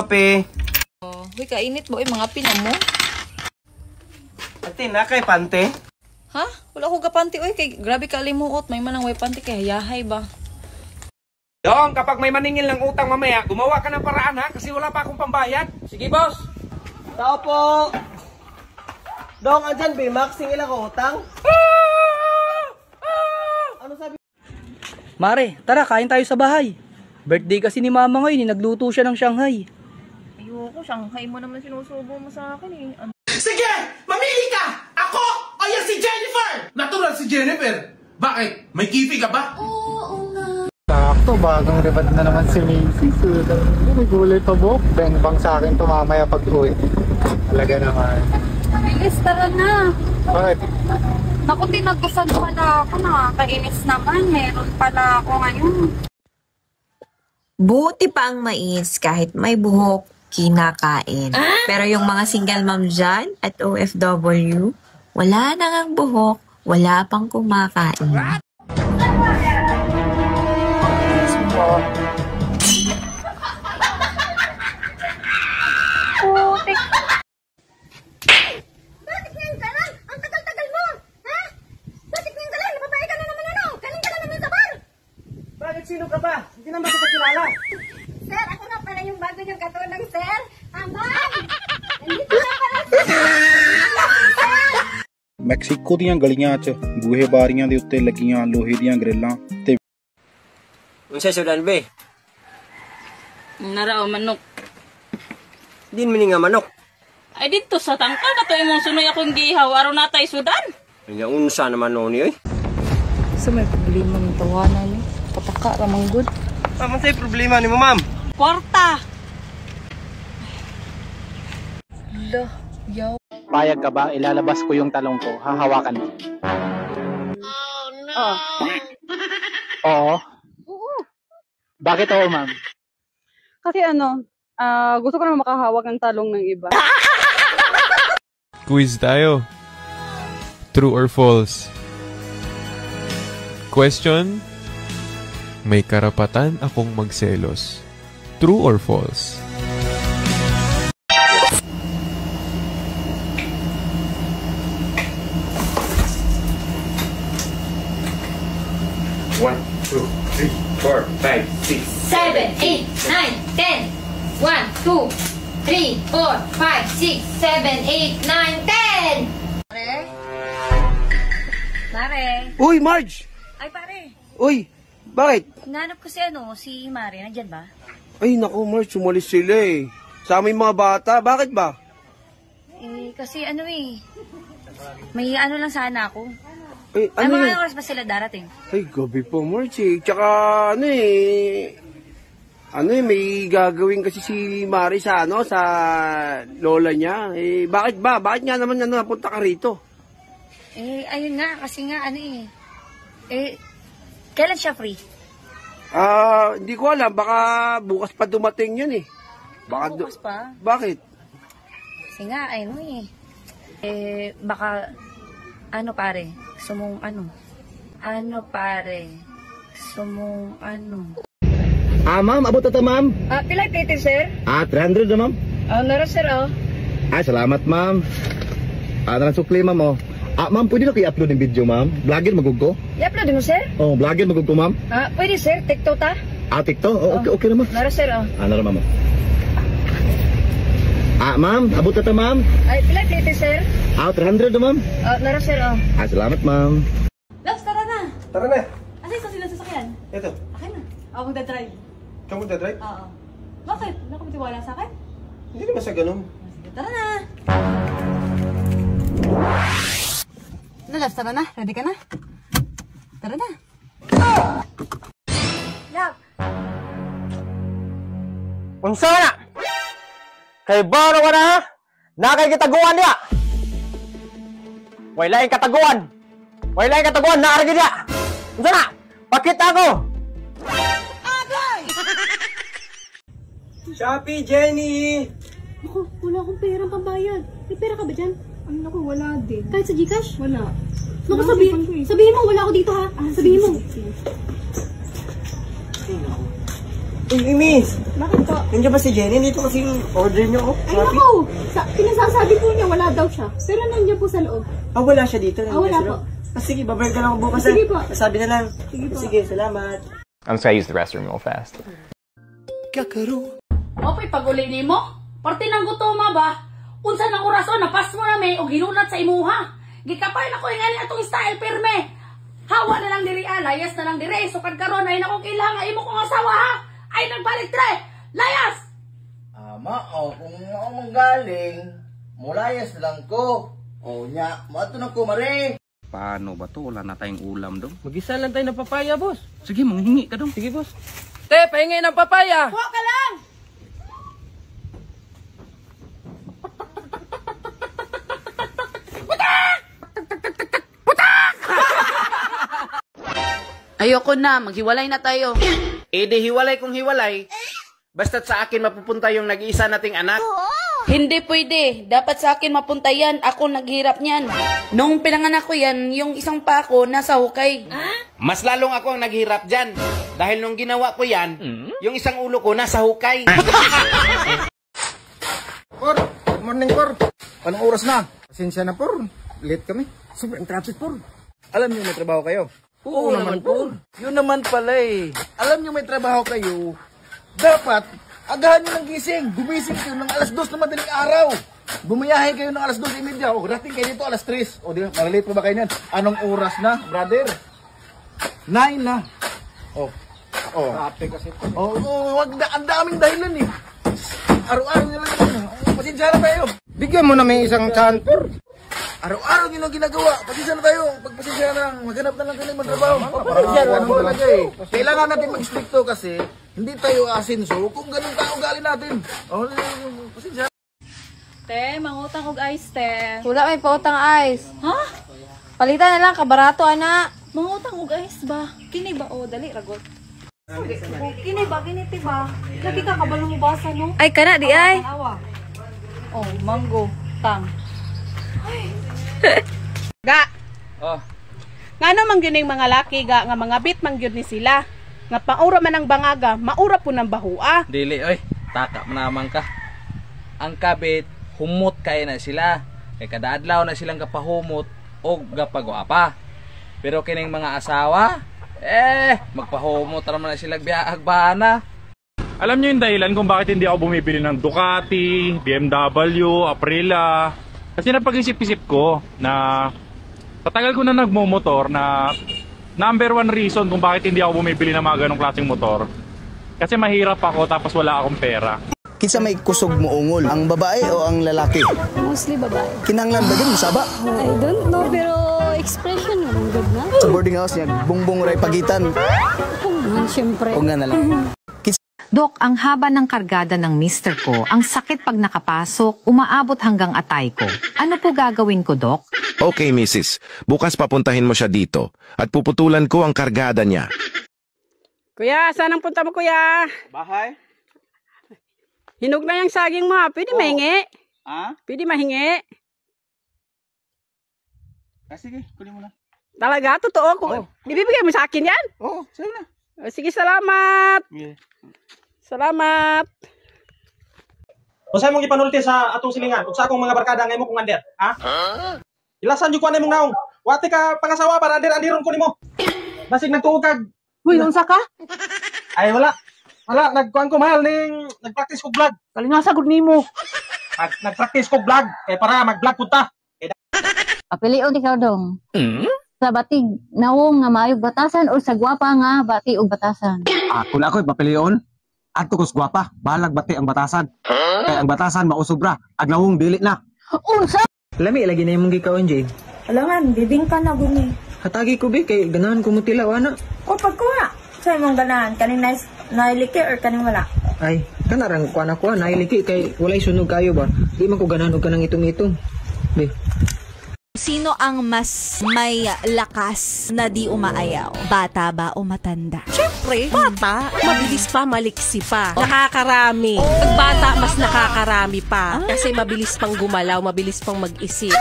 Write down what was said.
Kape. Oh, huy, kainit mo mga pina mo. Ate, na kay pante? Ha? Wala ko gapanti oy, kay grabe ka limuot, may manang way panti kay hayahay ba. Dong, kapag may maningil ng utang mamaya, gumawa ka ng paraan ha, kasi wala pa akong pambayad. Sige, boss. Tao po. Dong, andyan Bimax, singil ako utang. Ano sabi? Mare, tara, kain tayo sa bahay. Birthday kasi ni mama ngayon, nagluto siya ng Shanghai. Ayoko, Shanghai mo naman sinusubo mo sa akin eh. Sige, mamili ka! Ako o yan si Jennifer! Natural si Jennifer. Bakit? May kipi ka ba? Sakto, bagong rebad na naman si Macy's. May gulay pa buhok. Bang sa akin to mamaya pag uwi. Talaga naman. Bilis, tara na. Bakit? Naku, tinagusan pala ako. Nakakainis naman. Meron pala ako ngayon. Buti pa ang mais kahit may buhok, kinakain. Pero yung mga single mom dyan at OFW, wala na ngang buhok, wala pang kumakain. Putik. Bakit ngayon ka lang? Ang tagal-tagal mo! Ha? Bakit ngayon ka lang? Nababae ka na naman ano? Galing ka na naman sa bar! Bakit sino ka ba? Hindi naman kita kilala. Sir, ako nga pala yung bago niyong katulang, sir! Aman! Nandito na pala, sir! Mexico ਦੀਆਂ ਗਲੀਆਂ 'ਚ ਬੂਹੇ ਬਾਰੀਆਂ ਦੇ ਉੱਤੇ ਲੱਗੀਆਂ ਲੋਹੇ ਦੀਆਂ ਗ੍ਰਿਲਾਂ ਤੇ Unsa sudan be? Narao manok. Din mini nga manok. Ay dito sa tangkal kato imong sunoy akong gihaw aron natay sudan. Nya unsa naman no ni oy? Sa may problema ng tawanan ni. Pataka ra man gud. Ano say problema ni mo, ma'am? Kwarta. Lah, yaw. Payag ka ba? Ilalabas ko yung talong ko. Hahawakan mo. Oh, no. Oo. Bakit oo, ma'am? Kasi gusto ko naman makahawak ng talong ng iba. Quiz tayo. True or false? Question: may karapatan akong magselos. True or false? One, two, three, 4, 5, 6, 7, 8, 9, 10! 1, 2, 3, 4, 5, 6, 7, 8, 9, 10! Pare? Pare? Uy, Marge! Ay, pare. Uy, bakit? Hinanap ko si Mari. Nandyan ba? Ay, naku, Marge, umalis sila eh. Sa aming mga bata, bakit ba? Kasi may lang sana ako. Ay, Ay, ano mga yun? oras ba sila darating? Ay, gabi po, Marge eh. Tsaka, may gagawin kasi si Mari sa, sa lola niya. Eh, bakit ba? Bakit nga naman napunta ka rito? Ayun nga, kasi nga, kailan siya free? Hindi ko alam. Baka bukas pa dumating yun eh. Baka Bukas pa? Bakit? Kasi nga, baka, pare, sumong Ma'am, abot ito, ma'am. Pila plate, sir? 300 na, ma'am. Nara, sir, Salamat, ma'am. Narang sukli, ma'am, ma'am, pwede na kayo upload ng video, ma'am? Vlogger magugko? I-upload mo, sir? Vlogger magugko, ma'am. Pwede, sir. TikTok ta? TikTok? Okay naman. Nara, sir, Nara, ma'am. Ma'am, abot ito, ma'am. Pila plate, sir? 300 na, ma'am. Nara, sir, Salamat, ma'am. Loves, tara na. Tara na. Asa isa sila sasakyan? Ito. Akin na. Ako magdadrive. Ikaw magdadrive? Oo. Bakit? Wala ka matiwala sa akin? Hindi naman sa ganun. Sige, tara na. Loves, tara na. Ready ka na? Tara na. Love. Unsa na? Kay baro ka na ha? Nakay kitaguan niya! Wala yung kataguan! Wala yung kataguan! Nakaragin niya! Unsa na? Pakita ako! Agay! Shopee, Jenny! Ako, wala akong perang pambayad. May pera ka ba dyan? Naku, wala din. Kahit sa Gcash? Wala. Naku, sabihin mo, wala ako dito ha. Sabihin mo. Miss! Bakit po? Nandiyan ba si Jenny? Dito kasi yung order niyo, oh. Ay, naku! Pinasasabi po niya, wala daw siya. Pero nandiyan po sa loob. Ah, wala siya dito? Wala po. Sige, babalik ka lang ako bukas. Sige po. Sabi na lang. Sige po. Sige, salamat. I'm just gonna use the restroom real fast. Opay, pag-uli ni mo? Parte ng gutoma ba? Unsa ng oras o napas mo na may o ginunat sa imuha. Gikapay na ko yung atong style pirme. Hawa na lang diri layas na lang diri. So karon ay nako kailangan imo kong asawa ha. Ay nagbalik tre. Layas! Mao, kung ako manggaling, mulayas lang ko. O nya, mato na ko mare. Paano ba to? Wala na tayong ulam dong. Mag-isa lang tayo ng papaya, boss. Sige, manghingi ka dong. Sige, boss. Te, pahingi ng papaya. Kuha ka lang! Ayoko na, maghiwalay na tayo. Eh di hiwalay kung hiwalay. Basta't sa akin mapupunta yung nag-iisa nating anak. Hindi pwede. Dapat sa akin mapunta yan. Ako naghirap niyan. Nung pinanganak ko yan, yung isang pa ako nasa hukay. Mas lalong ako ang naghirap dyan. Dahil nung ginawa ko yan, yung isang ulo ko nasa hukay. Por, good morning, Por. Anong oras na? Pasensya na, Por. Late kami. Sobrang traffic, Por. Alam niyo may trabaho kayo? Oo naman, Por. Yun naman pala eh. Alam niyo may trabaho kayo. Dapat, agahan niyo ng gising. Gumising kayo ng alas 2 na madaling araw. Bumayahe kayo ng alas 2:30. O, rating kayo dito alas 3. O, di ba? Malilate pa ba kayo yan? Anong oras na, brother? 9 na. Oh. Traffic kasi. Ang daming dahilan eh. Araw-araw nyo lang yun. Pasensya na tayo. Bigyan mo na may isang chance. Araw-araw nyo lang ginagawa. Pasensya na tayo. Pagpasensya na lang, maghanap na lang kayo ng trabaho. Pasensya na talaga eh. Kailangan natin mag-stricto kasi hindi tayo asinso kung ganun ka ugali natin. Pasensya. Te, mangutang og ice, te. Wala may pautang ice. Ha? Palitan na lang, kabarato, ana. Mangutang og ice ba? Kini ba? O, dali, ragot. Kini ba, giniti ba? Lagi ka kabalong basa, no? Ay, kana, di ay. Oh, mango, tang. Ga. Oh. Ngano man gyud mga laki ga nga mga bit man gyud ni sila. Nga paura man ang bangaga, maura po ng bahua. Dili, oy. Taka mo naman ka. Ang kabit, humot kaya na sila. Kay kada adlaw na silang kapahumot o gapagwapa. Pero kining mga asawa, magpahumot naman na silang biyagbana. Alam niyo yung dahilan kung bakit hindi ako bumibili ng Ducati, BMW, Aprilia. Kasi napag-isip-isip ko na patagal ko na nagmumotor na number one reason kung bakit hindi ako bumibili ng mga ganong klaseng motor. Kasi mahirap ako tapos wala akong pera. Kinsa may kusog mo ungol? Ang babae o ang lalaki? Mostly babae. Kinanglan ba din masaba? I don't know, pero expression naman good na. Sa boarding house niya, bungbong ray pagitan. Kung siyempre. O nga na lang. Dok, ang haba ng kargada ng mister ko, ang sakit pag nakapasok, umaabot hanggang atay ko. Ano po gagawin ko, Dok? Okay, Mrs. Bukas papuntahin mo siya dito at puputulan ko ang kargada niya. Kuya, saan ang punta mo, kuya? Bahay? Hinog na yung saging mo, ha? Pwede mahingi? Ha? Pwede mahingi? Sige, kunin mo na. Talaga? Totoo? Ibibigay mo sa akin yan? Oo, sige na. Sige, salamat. Yeah. Salamat. O sa'yo mong ipanulti sa atong silingan, kung sa akong mga barkada ngayon mo kung andir, ha? Ilasan yung kuwan mong naong. Wati ka pangasawa para andir-andiron ko ni mo. Basig nagtuog kag. Uy, unsa ka? Ay, wala. Wala, nagkuhan ko mahal ning nagpractice ko vlog. Kalingasagod nimo. Nagpractice ko vlog, kaya para mag-vlog punta. Papilion ikaw dong. Sa batig nawong nga maayog batasan o sa gwapa nga bati og batasan. Ako na ako'y papilion. Adto ko sa gwapa, balag bati ang batasan. Kaya ang batasan mausobra, agnawong dili na. Unsa? Lami lagi na imong gikaon, Jay. Alangan, bibing ka na guni. Hatagi ko bi kay ganahan ko mo tilaw ana. O pagkuha. Sa imong ganahan, kaning nailiki or kaning wala? Ay, kanarang kuan ako nailiki kay walay sunog kayo ba. Di man ko ganahan og kanang itong-itong. Bi. Sino ang mas may lakas na di umaayaw? Bata ba o matanda? Siyempre, bata. Mabilis pa, maliksi pa. Nakakarami. Pag bata, mas nakakarami pa. Kasi mabilis pang gumalaw, mabilis pang mag-isip.